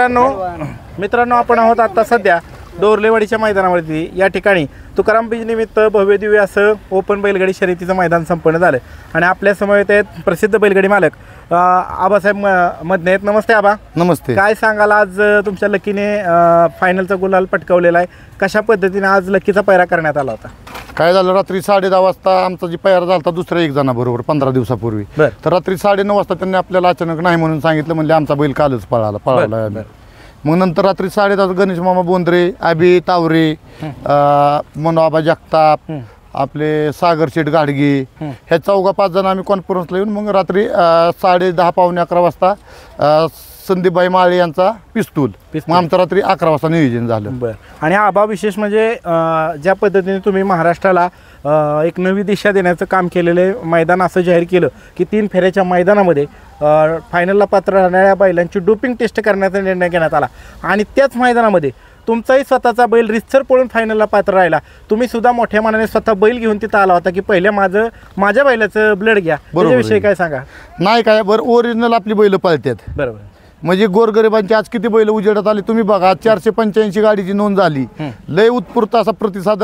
मित्रांनो आपण आहोत आता सध्या डोरलेवाडीच्या मैदानावरती। या ठिकाणी तुकाराम बीज निमित्त भव्य दिव्य असं ओपन बैलगाडी शर्यतीचं मैदान संपन्न झालं आणि आपल्या समवेत आहेत प्रसिद्ध बैलगाडी मालक आबासाहेब मदने आहेत। नमस्ते आबा। नमस्ते। काय सांगाल, आज तुमच्या लकीने फायनलचा गुलाल पटकावलेला आहे, कशा पद्धतीने आज लकीचा पैरा करण्यात आला होता? काय झालं, रात्री 10:30 वाजता आमचा जी पैरा झाला होता दुसऱ्या एक जणाबरोबर 15 दिवसापूर्वी, तर रात्री 9:30 वाजता त्यांनी आपल्याला अचानक नाही म्हणून सांगितलं, म्हणजे आमचा बैल कालच पळाला। मग नंतर रात्री 10:30 गणेश मामा बोंद्रे, आबी तावरे, मनोबा जगताप, आपले सागर शेठ गाडगे, ह्या 4-5 जण आम्ही कॉन्फरन्सला येऊन मग रात्री 10:30 पावणे 11 वाजता संदीपबाई माळे यांचा पिस्तूल, मग आमचं रात्री 11 वाजता नियोजन झालं। बरं। आणि आबा विशेष म्हणजे ज्या पद्धतीने तुम्ही महाराष्ट्राला एक नवी दिशा देण्याचं काम केलेले मैदान असं जाहीर केलं की 3 फेऱ्याच्या मैदानामध्ये फायनलला पात्र राहणाऱ्या बैलांची डोपिंग टेस्ट करण्याचा निर्णय घेण्यात आला आणि त्याच मैदानामध्ये तुमचाही स्वतःचा बैल रितसर पळून फायनलला पात्र राहिला। तुम्ही सुद्धा मोठ्या मनाने स्वतः बैल घेऊन तिथं आला होता की पहिल्या माझ्या बैलाचं ब्लड घ्या, त्याच्याविषयी काय सांगा? नाही काय बरं, ओरिजिनल आपली बैल पळतात। बरोबर। म्हणजे गोरगरिबांची आज किती बैल उजेडात आले तुम्ही बघा। 485 गाडीची नोंद झाली, लय उत्स्फूर्त असा प्रतिसाद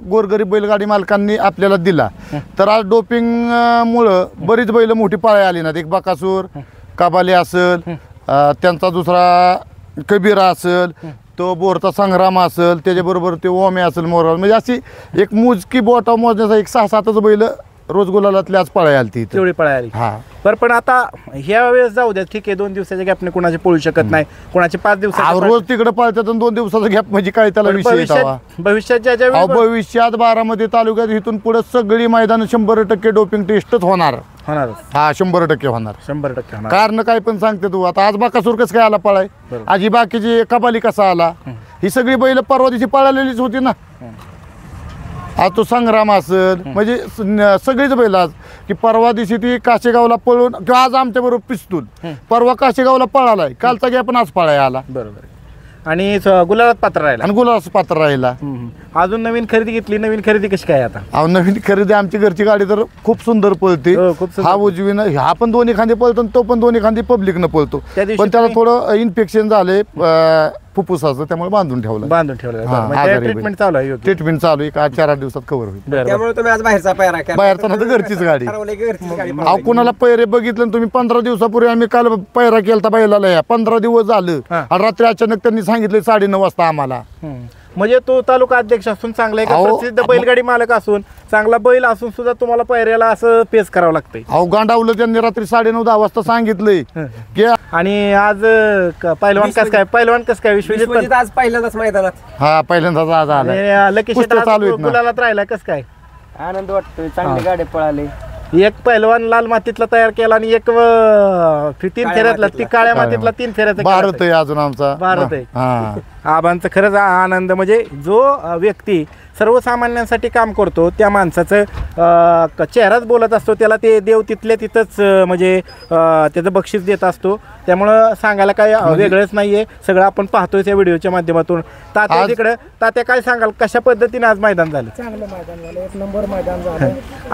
गोरगरीब बैलगाडी मालकांनी आपल्याला दिला। तर आज डोपिंग मुळे बरीच बैल मोठी पाळी आली ना, एक बकासूर काबाले असेल, त्यांचा दुसरा कबीरा असेल, तो बोरचा संग्राम असेल, त्याच्याबरोबर ते ओमे असेल मोराल, म्हणजे अशी एक मोजकी बोटा मोजण्याचा एक 6-7च बैल रोज गुलालातली आज पळायला आली, तेवढी पळायला आली। हा बरं, पण आता ह्या वेळेस जाऊ द्या, ठीक आहे, 2 दिवसाच्या गॅपने कोणाचे पळू शकत नाही, कोणाचे 5 दिवसाचे रोज तिकडे पळतात आणि 2 दिवसाचा गॅप म्हणजे काय त्याला विषय येतावा? भविष्यात बारामती तालुक्यात इथून पुढे सगळी मैदान 100% डोपिंग टेस्टच होणार। हा 100% होणार, 100% होणार। कारण काय पण सांगते तू, आता आज बाकासूर कसं काय आला पळाय, आज ही बाकीची कबाली कसा आला, ही सगळी बैल परवा दिवशी पळालेलीच होती ना। आज तो संग्राम असेल, म्हणजे सगळीच बैल आज की परवा दिवशी ती काशेगावला पळून, किंवा आज आमच्या बरोबर पिस्तूल परवा काशेगावला पळालाय, कालचा गॅप पण आज पळाय आला। बरोबर। आणि गुलालात पात्र राहिला, आणि गुलालात पात्र राहिला। अजून नवीन खरेदी घेतली, नवीन खरेदी कशी काय आता? अहो नवीन खरेदी आमची घरची गाडी तर खूप सुंदर पळते। हा उजवीनं, हा पण 2 खांदे पळतो, तो पण 2 खांदे पब्लिकनं पळतो, पण त्याला थोडं इन्फेक्शन झाले फुफ्फुसाचं, त्यामुळे बांधून ठेवलं। ट्रीटमेंट चालू आहे, ट्रीटमेंट चालू आहे, 4-8 दिवसात कव्हर होईल। त्यामुळे तुम्ही आज बाहेरचा पैरा केला? बाहेरचा ना, तर घरचीच गाडी। अहो कुणाला पैरे बघितलं तुम्ही, 15 दिवसापूर्वी आम्ही काल पैरा केलता बैलाला, 15 दिवस झालं आणि रात्री अचानक त्यांनी सांगितले 9:30 वाजता आम्हाला। म्हणजे तो तालुका अध्यक्ष असून चांगला आहे, प्रसिद्ध बैलगाडी मालक असून, चांगला बैल असून सुद्धा तुम्हाला पैऱ्याला असं पेस करावं लागतंय? अहो गांडावलं त्यांनी रात्री 9:30-10 वाजता सांगितलंय की। आणि आज पहिलवान कस काय विश्वजित आज पहिल्यांदाच मैदानात? हा पहिल्यांदाच आज आला, लकी गुलालात राहिला, कस काय आनंद वाटतोय, चांगली गाडी पळाली। एक पहिलवान लाल मातीतला तयार केला आणि एक 3 फेऱ्यातला, ती काळ्या मातीतला 3 फेऱ्याचा भारत आहे अजून आमचा, भारत आहे। आबांचा खरंच आनंद, म्हणजे जो व्यक्ती सर्वसामान्यांसाठी काम करतो त्या माणसाचं चेहराच बोलत असतो, त्याला ते देव तिथल्या तिथंच म्हणजे त्याचं बक्षीस देत असतो। त्यामुळं सांगायला काय वेगळंच नाहीये, सगळं आपण पाहतोय त्या व्हिडिओच्या माध्यमातून। तात्या तिकडं, तात्या काय सांगाल, कशा पद्धतीने आज मैदान झालं? चांगलं मैदान झालं, 1 नंबर मैदान झालं।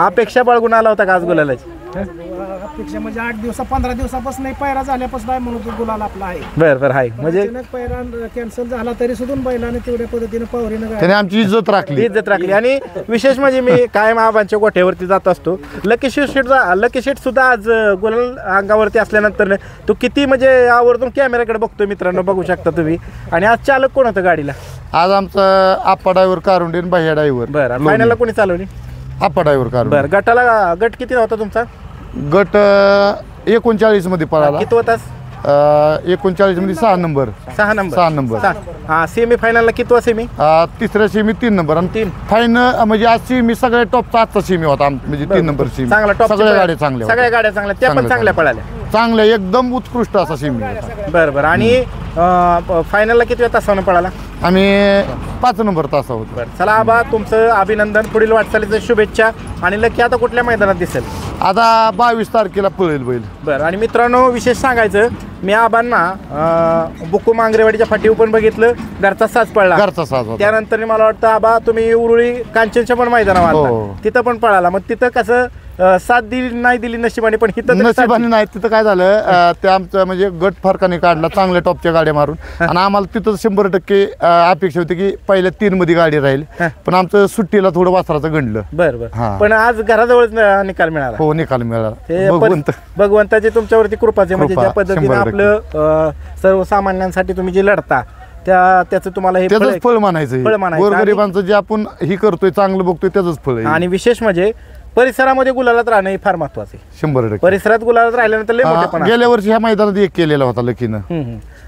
अपेक्षा बाळगून आला होता का आज गुलालाची? अपेक्षा म्हणजे 15 दिवसापासून पैरा झाल्यापासून आहे म्हणून गुलाल आपला आहे। बरं आहे, म्हणजे पैरा कॅन्सल झाला तरी सुद्धा बैलाने तेवढ्या पद्धतीने पावरीनं त्याने आमची इज्जत राखली। आणि विशेष म्हणजे मी कायम आबांच्या गोठ्यावरती जात असतो, लकी शेट सुद्धा आज गुलाल अंगावरती असल्यानंतर तो किती म्हणजे आवर्जून कॅमेऱ्याकडे बघतोय मित्रांनो, बघू शकता तुम्ही। आणि आज चालक कोण होतं गाडीला? आज आमचा आप्पा ड्रायव्हर कारुंडे, बाह्या ड्रायव्हर। बरं, फायनलला कोणी चालवली? आप्पा ड्रायव्हर कारुंडे। बरं, गट किती होता तुमचा? गट 39 मध्ये पळाला। किती होतास? 39 मध्ये 6 नंबर। 6 नंबर। हा, सेमी फायनलला कितवा सेमी? 3रा सेमी 3 नंबर, आणि 3 फायनल म्हणजे आज सेमी सगळ्या टॉपचा आजचा सेमी होता, म्हणजे 3 नंबर सेमी। चांगला टॉप, सगळ्या गाड्या चांगल्या, सगळ्या गाड्या चांगल्या, त्या पण चांगल्या पळाल्या, चांगल्या एकदम उत्कृष्ट असा सेमी होता। बरं। आणि फायनलला किती तासानं पळाला? आम्ही 5 नंबर तास आहोत। बरं, चला आबा, तुमचं अभिनंदन, पुढील वाटचालीचं शुभेच्छा। आणि लकी आता कुठल्या मैदानात दिसेल? आता 22 तारखेला पळेल बैल। बरं, आणि मित्रांनो विशेष सांगायचं, मी आबांना बुकू मांगरेवाडीच्या फाटीवर पण बघितलं, घरचा साज पळला, घरचा साज होता। त्यानंतर मला वाटतं आबा तुम्ही उरुळी कांचनच्या पण मैदानावर, तिथं पण पळाला, मग तिथं कसं साथ दिली नाही दिली नशिबाने, पण हिथं तरी साथ नशिबाने नाही. तिथं काय झालं, ते आमचं म्हणजे गट फरकाने काढला चांगल्या टॉपच्या गाड्या मारून आणि आम्हाला तिथं 100% अपेक्षा होती की पहिल्या 3 मध्ये गाडी राहील, पण आमचं सुट्टीला थोडं वासराचं गणलं. बरं बरं. हा. पण आज घराजवळच निकाल मिळाला. हो, निकाल मिळाला. हे भगवंत भगवंताची तुमच्यावरती कृपाचे, म्हणजे कृपा, ज्या पद्धतीने 100%. आपलं सर्वसामान्यांसाठी तुम्ही जे लढता त्याचं तुम्हाला हे फळ त्याचंच आहे. फळ म्हणायचं. फळ म्हणायचं. गोरगरिबांचं जे आपण ही करतोय चांगलं बघतोय त्याचंच फळ आहे. आणि विशेष म्हणजे परिसरामध्ये गुलालात राहणं हे फार महत्वाचं आहे. 100%. परिसरात गुलालात राहिल्यानंतर लय मोठेपणा. गेल्या वर्षी ह्या मैदानात एक केलेला होता लकीनं.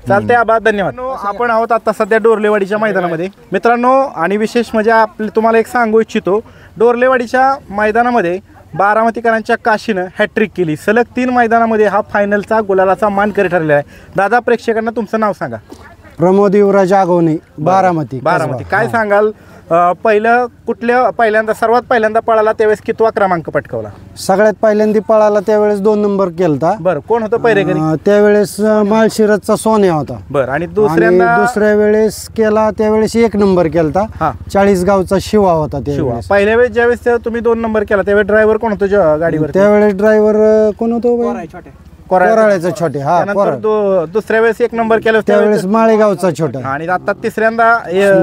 चालते आबा, धन्यवाद. आपण आहोत आता सध्या डोरलेवाडीच्या मैदानामध्ये मित्रांनो, आणि विशेष म्हणजे आपले तुम्हाला एक सांगू इच्छितो, डोरलेवाडीच्या मैदानामध्ये बारामतीकरांच्या काशीनं हॅट्रिक केली. सलग 3 मैदानामध्ये हा फायनलचा गुलालाचा मानकरी ठरलेला आहे. दादा, प्रेक्षकांना तुमचं नाव सांगा. प्रमोद युवराज आगवणे, बारामती. बारामती. काय सांगाल, सर्वात पहिल्यांदा पळाला त्यावेळेस कितवा क्रमांक पटकावला? सगळ्यात पहिल्यांदा पळाला त्यावेळेस 2 नंबर केलता. बरं, कोण होतं पहिरेकरी? त्यावेळेस माळशिरसचा सोन्या होता. बरं. आणि आणि दुसऱ्यांदा दुसऱ्या वेळेस केला त्यावेळेस 1 नंबर केलता. हा. 40 गावचा शिवा होता शिवा. त्यावेळेस. पहिल्या वेळेस ज्यावेळेस तुम्ही 2 नंबर केला त्यावेळेस ड्रायव्हर कोण होतो गाडीवर? त्यावेळेस ड्रायव्हर कोण होतो? कोराळ्याचा छोटे. हा, कोराळ. दुसऱ्या वेळेस 1 नंबर केला त्यावेळेस माळेगावचा छोटा. आणि आता तिसऱ्यांदा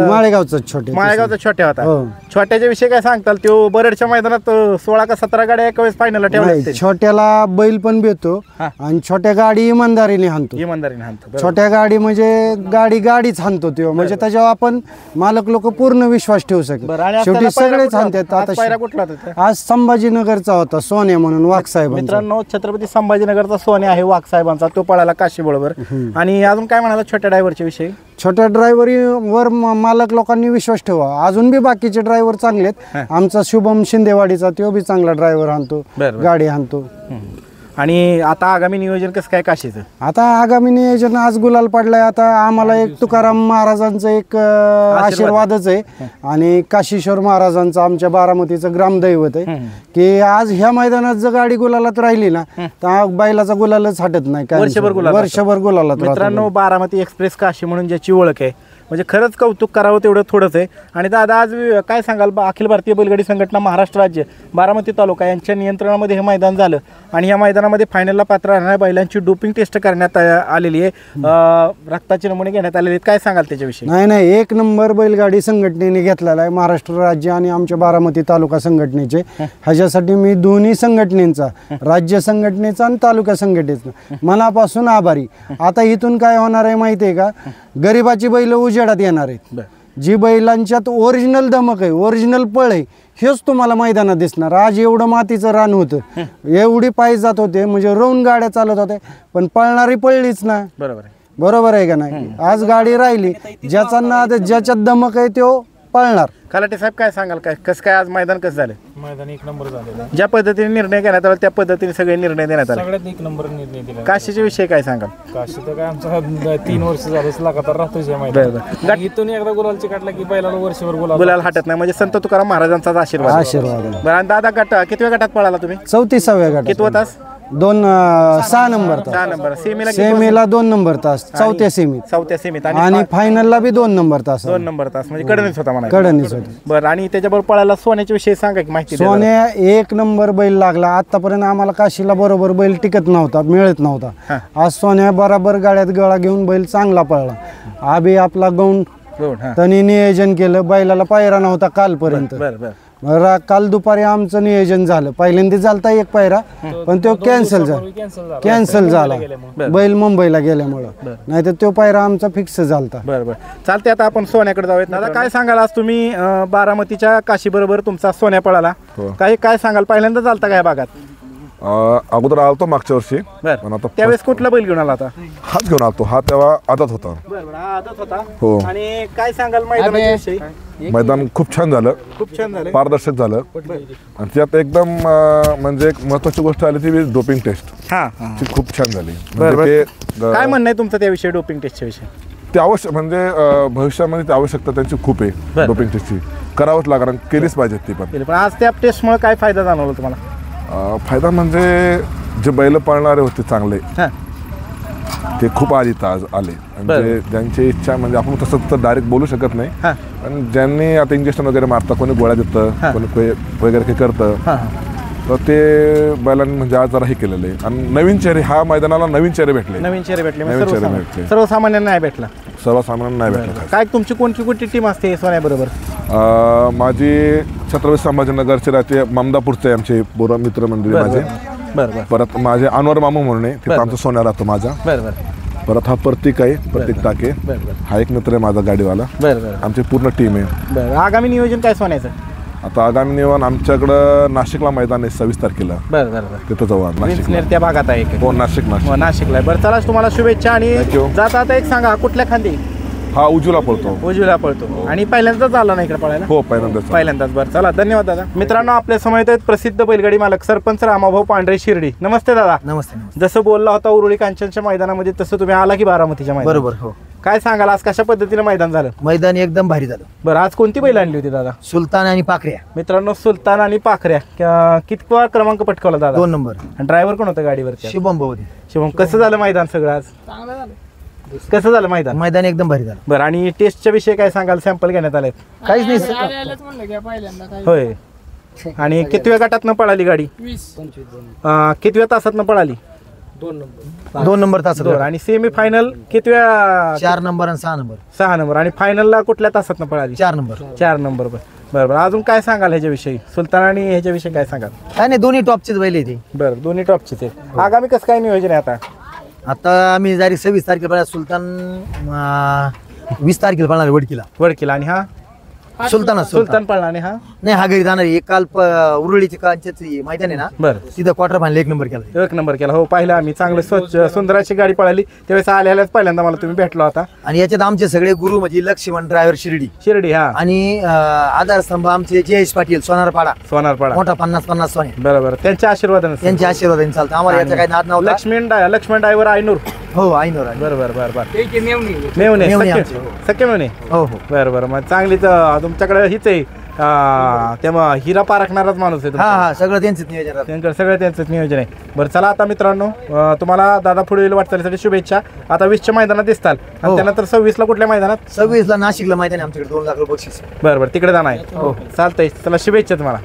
माळेगावचा छोटे. माळेगावचा छोट्या होता. हो. छोट्याच्या विषयी काय सांगताल? तो बरडच्या मैदानात 16 का 17 गाड्या एका वेळेस फायनलला ठेवल्या नाही, छोट्याला बैल पण भेटतो हा. आणि छोट्या गाडी इमानदारीने हाणतो. इमानदारीने हाणतो. बरोबर. छोट्या गाडी म्हणजे गाडीच हाणतो तो, म्हणजे त्याच्यावर आपण मालक लोक पूर्ण विश्वास ठेवू बरं. आणि शकतो. शेवटी सगळेच हाणतात. आज पायरा आता कुठला होता? आज संभाजीनगरचा होता सोन्या म्हणून वाघसाहेबांचा. मित्रांनो, छत्रपती संभाजीनगरचा सोने आहे वाघसाहेबांचा, तो पळाला काशी बरोबर. आणि अजून काय म्हणाला छोट्या ड्रायव्हरच्या विषयी? छोट्या ड्रायव्हरीवर मालक लोकांनी विश्वास ठेवा. अजून बी बाकीचे ड्रायव्हर चांगले आहेत. आमचा शुभम शिंदेवाडीचा तो बी चांगला ड्रायव्हर हाणतो, बरं. गाडी हाणतो. आणि आता आगामी नियोजन कसं काय काशीचं? आता आगामी नियोजन आज गुलाल पडलाय. आता आम्हाला एक तुकाराम महाराजांचं एक आशीर्वादच आहे आणि काशीश्वर महाराजांचं आमच्या बारामतीचं ग्रामदैवत आहे की आज ह्या मैदानात जर गाडी गुलालात राहिली ना तर बैलाचा गुलालच हटत नाही. वर्षभर गुलालात मित्रांनो, बारामती एक्सप्रेस काशी म्हणून ज्याची ओळख आहे, म्हणजे खरंच कौतुक करावं तेवढं थोडंच आहे. आणि दादा, आज काय सांगाल, अखिल भारतीय बैलगाडी संघटना महाराष्ट्र राज्य बारामती तालुका यांच्या नियंत्रणामध्ये हे मैदान झालं आणि या मैदानामध्ये फायनलला पात्र राहणाऱ्या बैलांची डोपिंग टेस्ट करण्यात आलेली आहे, रक्ताचे नमुने घेण्यात आलेले आहेत. काय सांगाल त्याच्याविषयी? नाही, 1 नंबर बैलगाडी संघटनेने घेतलेला आहे, महाराष्ट्र राज्य आणि आमच्या बारामती तालुका संघटनेचे. ह्याच्यासाठी मी दोन्ही संघटनेचा, राज्य संघटनेचा आणि तालुका संघटनेचा मनापासून आभारी. आता इथून काय होणार आहे माहिती आहे का? गरिबाची बैल उजेडात येणार आहेत. जी बैलांच्यात ओरिजिनल धमक आहे, ओरिजिनल पळ आहे, हेच तुम्हाला मैदानात दिसणार. आज एवढं मातीचं रान होतं, एवढी पायी जात होते, म्हणजे रवून गाड्या चालत होत्या, पण पळणारी पळलीच ना. बरोबर आहे का नाही? आज गाडी राहिली, ज्याचा नाद, ज्याच्यात धमक आहे तो पळणार. खलाटे साहेब, काय सांगाल, कसं काय आज मैदान कसं झालं? मैदान 1 नंबर झालेलं. ज्या पद्धतीने निर्णय घेण्यात आला त्या पद्धतीने सगळे निर्णय देण्यात आले. सगळ्यात 1 नंबर निर्णय दिला. काशीच्या विषयी काय सांगाल? काशी तर काय आमचा 3 वर्ष झालं लगातार राहतोच या मैदान. इथून एकदा गुलालची काढला की बैलाला वर्षभर गुलाल हटत नाही, म्हणजे संत तुकाराम महाराजांचा आशीर्वाद. आशीर्वाद. आणि दादा, कितव्या गटात पळाला तुम्ही? 34व्या गटात. कितवा तास? 6 नंबर तास. 6 नंबर. सेमीला 2 नंबर तास, चौथ्या सेमीत. आणि फायनलला बी 2 नंबर तास. 2 नंबर तास म्हणजे कडणीच होता म्हणा. कडणीच होती. बरं. आणि त्याच्याबरोबर पळायला सोन्याच्या विषयी सांगा की माहिती. सोन्या 1 नंबर बैल लागला. आतापर्यंत आम्हाला काशीला बरोबर बैल टिकत नव्हता, मिळत नव्हता. आज सोन्या बराबर गाड्यात गळा घेऊन बैल चांगला पळला. आबी आपला गौंड त्यांनी नियोजन केलं. बैलाला पायरा नव्हता कालपर्यंत. काल दुपारी आमचं नियोजन झालं. पहिल्यांदा झालता 1 पायरा, पण तो कॅन्सल झाला बैल मुंबईला गेल्यामुळं. नाही तर तो पायरा आमचा फिक्स झालता. बरोबर. चालते, आता आपण सोन्याकडे जाऊयात. दादा, काय सांगाल, आज तुम्ही बारामतीच्या काशी बरोबर तुमचा सोन्या पळाला, काय सांगाल? पहिल्यांदा चालता काय भागात? अगोदर आलतो मागच्या वर्षी, पण आता त्यावेळेस कुठला बैल घेऊन आला होता? हाच घेऊन आलतो. हा तेव्हा आदत होता. आदत होता. हो. आणि काय सांगाल मैदानाविषयी? मैदान खूप छान झालं, खूप छान झालं, पारदर्शक झालं. आणि त्यात एकदम म्हणजे एक महत्वाची गोष्ट आली ती डोपिंग टेस्ट. ती खूप छान झाली. काय म्हणणं आहे तुमचं त्याविषयी, डोपिंग टेस्टच्या विषयी? ते आवश्यक, म्हणजे भविष्यामध्ये ती आवश्यकता त्यांची खूप आहे. डोपिंग टेस्टची करावंच लागणार, केलीच पाहिजे ती पण. आज त्या टेस्टमुळे काय फायदा जाणवला तुम्हाला? फायदा म्हणजे जे बैल पाळणारे होते चांगले, ते खूप आले. म्हणजे ज्यांची इच्छा, म्हणजे आपण तसं तर डायरेक्ट बोलू शकत नाही, पण ज्यांनी आता इंजेक्शन वगैरे मारतं, कोणी गोळ्या देतं, कोणी वगैरे काही करतं, तर ते बैलांनी म्हणजे आज जरा हे केलेलं आहे आणि नवीन चेहरे ह्या मैदानाला नवीन चेहरे भेटले. नवीन चेहरे भेटले म्हणजे नवीन चेहरे सर्वसामान्य- भेटले. सर्वसामान्यांना नाही भेटला. सर्वसामान्यांना नाही भेटले. काय तुमची कोणती टीम असते सोन्याबरोबर? माझी छत्रपती संभाजीनगरचे राहते ममदापूरचे आमचे बोरा मित्र मंडळी माझे. बरं परत माझे अनवर मामू म्हणून आहे तिथं आमचा सोन्या राहतो माझा. बरं. परत हा प्रतीक आहे, प्रतीक टाके. हा एक मित्र आहे माझा गाडीवाला. बरं. आमची पूर्ण टीम आहे. बरं, आगामी नियोजन काय सोन्याचं? आता आगामी निवडणूक आमच्याकडं नाशिकला मैदान आहे 26 तारखेला. बरं. तिथं जाऊ आज नाशिकला. त्या भागात आहे हो नाशिक. नाशिकला आहे. बरं, चला तुम्हाला शुभेच्छा. आणि Thank you. जाता आता एक सांगा, कुठल्या खांदी? हा उजूला पळतो. उजवीला पळतो. आणि पहिल्यांदाच आला ना इकडे पळायला? हो पहिल्यांदाच. बरं, चला धन्यवाद दादा. मित्रांनो, आपल्या समोर आहेत प्रसिद्ध बैलगाडी मालक सरपंच रामाभाऊ पांढरे शिर्डी. नमस्ते दादा. नमस्ते. जसं बोलला होता उरुळी कांचनच्या मैदानामध्ये, तसं तुम्ही आला की बारामतीच्या मैदान? बरोबर. हो, काय सांगाल, आज कशा पद्धतीने मैदान झालं? मैदान एकदम भारी झालं. बरं, आज कोणती बैल आणली होती दादा? सुलतान आणि पाखऱ्या मित्रांनो, सुलतान आणि पाखऱ्या. कितवा क्रमांक पटकावला दादा? 2 नंबर. आणि ड्रायव्हर कोण होतं गाडीवरती? शुभम भवती. शिवम. कसं झालं मैदान सगळं आज? कसं झालं मैदान? मैदान एकदम भारी झालं. बरं, आणि टेस्टच्या विषयी काय सांगाल? सॅम्पल घेण्यात आले? काहीच नाही. होय. आणि कितव्या गटातनं पळाली गाडी? कितव्या तासातनं पळाली? 2 नंबर तास. बरं, आणि सेमी फायनल कितव्या? 4 नंबर आणि 6 नंबर. 6 नंबर. आणि फायनलला कुठल्या तासातनं पळाली? 4 नंबर. 4 नंबर. बरं. अजून काय सांगाल ह्याच्याविषयी? सुलतान आणि ह्याच्याविषयी काय सांगाल? काय नाही, दोन्ही टॉपचेच बैल आहे ते. बरं, दोन्ही टॉपचेच आहेत. आगामी कसं काय नियोजन आहे आता? आता आम्ही डायरेक्ट 26 तारखेला पळणार. सुलतान 20 तारखेला पळणार वडकीला. वडकीला. आणि हा सुलतान पळणार. आणि हा? नाही, हा घरी जाणार आहे. काल उरुळीची कांच्याच मैदान आहे ना, बरं, तिथं क्वार्टर फायनल 1 नंबर केला. 1 नंबर केला. हो, पाहिलं आम्ही. चांगलं स्वच्छ सुंदर अशी गाडी पळाली. त्यावेळेस आल्यालाच पहिल्यांदा मला तुम्ही भेटला होता. आणि याच्यात आमचे सगळे गुरु म्हणजे लक्ष्मण ड्रायव्हर शिर्डी हा. आणि आधारस्तंभ आमचे जयेश पाटील सोनारपाडा मोठा मोठा 50-50 सोने. बरोबर. त्यांच्या आशीर्वादाने त्यांच्या आशीर्वादाने चालतं. आम्हाला याचा काही नाद नव्हता. लक्ष्मण ड्रायव्हर आयनूर. हो, आईनोर. बरोबर. मेवणे मेवणे आमचे. सख्खे मेवणे. हो. बरं. मग चांगलीच तुमच्याकडे हीच आहे. तेव्हा हिरा पारखणाराच माणूस आहे तुमचा. हा, सगळं त्यांचंच नियोजन राहतं. त्यांचं सगळं त्यांचंच नियोजन आहे. बरं, चला आता मित्रांनो, तुम्हाला दादा पुढील वाटचालीसाठी शुभेच्छा. आता 20च्या मैदानात दिसताल आणि हो. त्यानंतर 26ला कुठल्या मैदानात? 26ला नाशिकला मैदान आहे आमच्याकडे. 2 लाख रुपये बक्षीस. बरं, तिकडे जाणार आहे. हो, चालतंय. चला, शुभेच्छा तुम्हाला.